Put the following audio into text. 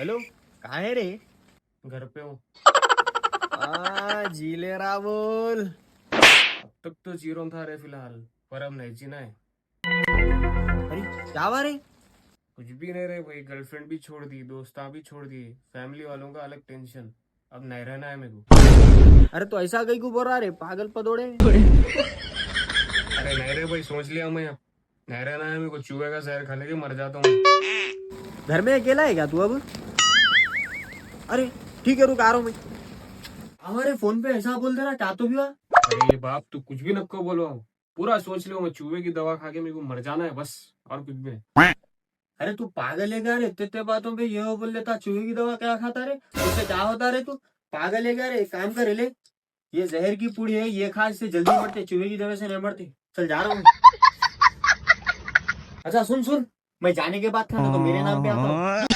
Hello, कहाँ है रे? घर पे हूँ। जी ले रहा बोल। अब तक तो जीरो था रे फिलहाल, पर अब नहीं जीना है। अरे क्या हुआ रे? कुछ भी नहीं रे, वही गर्लफ्रेंड भी छोड़ दी, दोस्ता भी छोड़ दिए, फैमिली वालों का अलग टेंशन। अब नहीं रहना है मेरे को। अरे तो ऐसा कहीं को बोल रहा रे पागल पदोड़े? अरे नहीं रे भाई, सोच लिया मैं अब नहीं रहना है मेरे को। चूहे का जहर खा लेके मर जाता हूँ। घर में अकेला है क्या तू अब? अरे ठीक है, रुक आ रहा हूँ मैं। हमारे फोन पे ऐसा बोल दे रहा, क्या तो भी हुआ? अरे बाप, तू कुछ भी नको बोलो। पूरा सोच लियो, मैं चूहे की दवा खा के मेरे को मर जाना है बस, और कुछ भी नहीं। अरे तू पागल है क्या रे? इतने इतने बातों पे ये बोल देता, चूहे की दवा क्या खाता रे? उससे क्या होता रे? तू पागल है क्या रे? एक काम करे ले, ये जहर की पुड़ी है, ये खा, इससे जल्दी मरते, चूहे की दवा से नहीं मरते। चल जा रहा हूँ। अच्छा सुन सुन, मैं जाने के बाद था ना तो मेरे नाम पे आता हूँ।